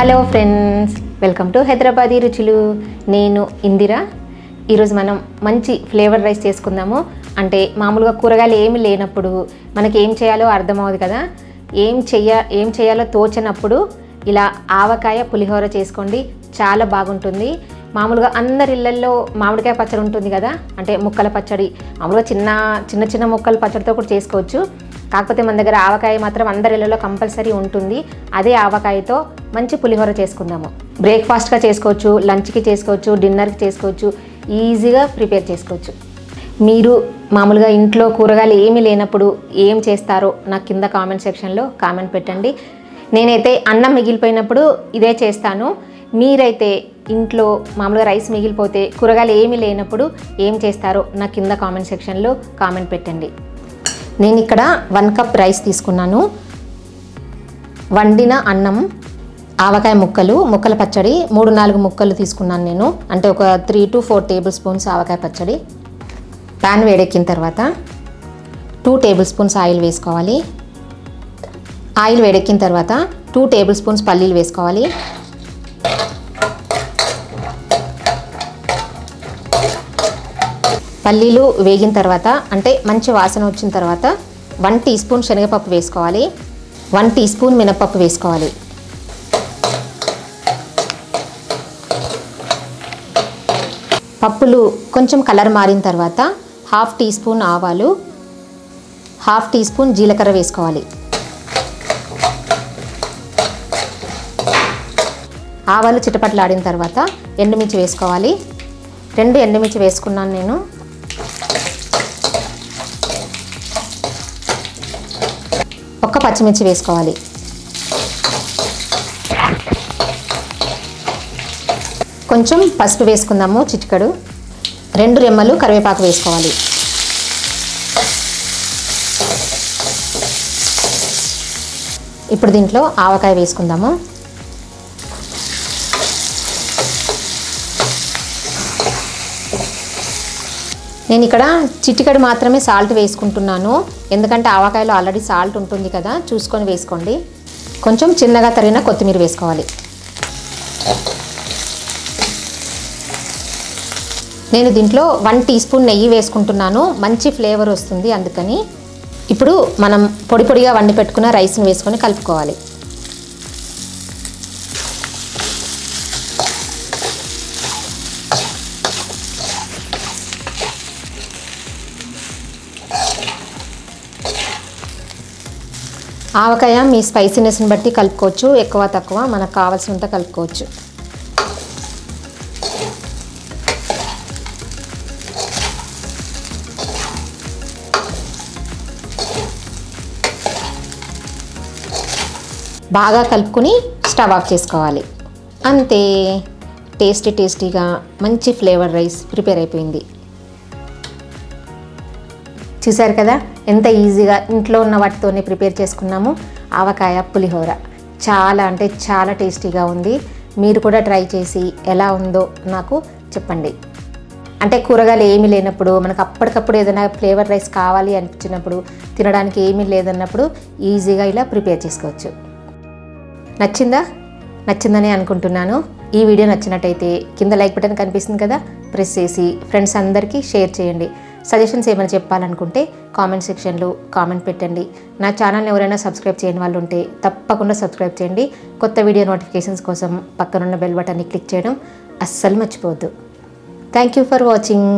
Hello friends, welcome to Hyderabadi రుచులు. నేను ఇందిరా. ఈరోజు మనం మంచి ఫ్లేవర్ రైస్ చేసుకుందాము. అంటే మామూలుగా కూరగాయలు ఏమి లేనప్పుడు మనకి ఏం చేయాలో అర్థమవుతుంది కదా. ఏం చేయాలో తోచనప్పుడు ఇలా ఆవకాయ పులిహోర చేసుకోండి, చాలా బాగుంటుంది. మామూలుగా అందరి ఇళ్ళల్లో మామిడికాయ పచ్చడి ఉంటుంది కదా, అంటే ముక్కల పచ్చడి. మామూలుగా చిన్న ముక్కల పచ్చడితో కూడా చేసుకోవచ్చు. కాకపోతే మన దగ్గర ఆవకాయ మాత్రం అందరి ఇళ్ళలో కంపల్సరీ ఉంటుంది. అదే ఆవకాయతో మంచి పులిహోర చేసుకుందాము. బ్రేక్ఫాస్ట్గా చేసుకోవచ్చు, లంచ్కి చేసుకోవచ్చు, డిన్నర్కి చేసుకోవచ్చు, ఈజీగా ప్రిపేర్ చేసుకోవచ్చు. మీరు మామూలుగా ఇంట్లో కూరగాయలు ఏమీ లేనప్పుడు ఏం చేస్తారో నాకు కింద కామెంట్ సెక్షన్లో కామెంట్ పెట్టండి. నేనైతే అన్నం మిగిలిపోయినప్పుడు ఇదే చేస్తాను. మీరైతే ఇంట్లో మామూలుగా రైస్ మిగిలిపోతే కూరగాయలు ఏమీ లేనప్పుడు ఏం చేస్తారో నాకు కింద కామెంట్ సెక్షన్లో కామెంట్ పెట్టండి. నేను ఇక్కడ 1 కప్ రైస్ తీసుకున్నాను. వండిన అన్నం, ఆవకాయ ముక్కల పచ్చడి 3-4 ముక్కలు తీసుకున్నాను నేను. అంటే ఒక 3 to 4 టేబుల్ స్పూన్స్ ఆవకాయ పచ్చడి. ప్యాన్ వేడెక్కిన తర్వాత 2 టేబుల్ స్పూన్స్ ఆయిల్ వేసుకోవాలి. ఆయిల్ వేడెక్కిన తర్వాత 2 టేబుల్ స్పూన్స్ పల్లీలు వేసుకోవాలి. పల్లీలు వేగిన తర్వాత, అంటే మంచి వాసన వచ్చిన తర్వాత 1 టీ స్పూన్ శనగపప్పు వేసుకోవాలి. 1 టీ స్పూన్ మినపప్పు వేసుకోవాలి. పప్పులు కొంచెం కలర్ మారిన తర్వాత 1/2 టీ స్పూన్ ఆవాలు, 1/2 టీ స్పూన్ జీలకర్ర వేసుకోవాలి. ఆవాలు చిటపటలాడిన తర్వాత ఎండుమిర్చి వేసుకోవాలి. 2 ఎండుమిర్చి వేసుకున్నాను నేను. ఒక్క పచ్చిమిర్చి వేసుకోవాలి. కొంచెం పసుపు వేసుకుందాము, చిటికెడు. 2 రెమ్మలు కరివేపాకు వేసుకోవాలి. ఇప్పుడు దీంట్లో ఆవకాయ వేసుకుందాము. నేను ఇక్కడ చిటికెడు మాత్రమే సాల్ట్ వేసుకుంటున్నాను, ఎందుకంటే ఆవకాయలో ఆల్రెడీ సాల్ట్ ఉంటుంది కదా, చూసుకొని వేసుకోండి. కొంచెం చిన్నగా తరిగిన కొత్తిమీర వేసుకోవాలి. నేను దీంట్లో 1 టీ స్పూన్ నెయ్యి వేసుకుంటున్నాను, మంచి ఫ్లేవర్ వస్తుంది అందుకని. ఇప్పుడు మనం పొడిగా వండి పెట్టుకున్న రైస్ని వేసుకొని కలుపుకోవాలి. ఆవకాయ మీ స్పైసీనెస్ని బట్టి కలుపుకోవచ్చు, ఎక్కువ తక్కువ మనకు కావాల్సినంత కలుపుకోవచ్చు. బాగా కలుపుకొని స్టవ్ ఆఫ్ చేసుకోవాలి. అంతే, టేస్టీగా మంచి ఫ్లేవర్ రైస్ ప్రిపేర్ అయిపోయింది. చూసారు కదా ఎంత ఈజీగా ఇంట్లో ఉన్న వాటితోనే ప్రిపేర్ చేసుకున్నాము ఆవకాయ పులిహోర. చాలా అంటే చాలా టేస్టీగా ఉంది. మీరు కూడా ట్రై చేసి ఎలా ఉందో నాకు చెప్పండి. అంటే కూరగాయలు ఏమీ లేనప్పుడు, మనకు అప్పటికప్పుడు ఏదైనా ఫ్లేవర్ రైస్ కావాలి అనిపించినప్పుడు, తినడానికి ఏమీ లేదన్నప్పుడు ఈజీగా ఇలా ప్రిపేర్ చేసుకోవచ్చు. నచ్చిందని అనుకుంటున్నాను. ఈ వీడియో నచ్చినట్టయితే కింద లైక్ బటన్ కనిపిస్తుంది కదా, ప్రెస్ చేసి ఫ్రెండ్స్ అందరికీ షేర్ చేయండి. సజెషన్స్ ఏమైనా చెప్పాలనుకుంటే కామెంట్ సెక్షన్లో కామెంట్ పెట్టండి. నా ఛానల్ని ఎవరైనా సబ్స్క్రైబ్ చేయని వాళ్ళు ఉంటే తప్పకుండా సబ్స్క్రైబ్ చేయండి. కొత్త వీడియో నోటిఫికేషన్స్ కోసం పక్కనున్న బెల్ బటన్ని క్లిక్ చేయడం అస్సలు మర్చిపోవద్దు. Thank you for watching.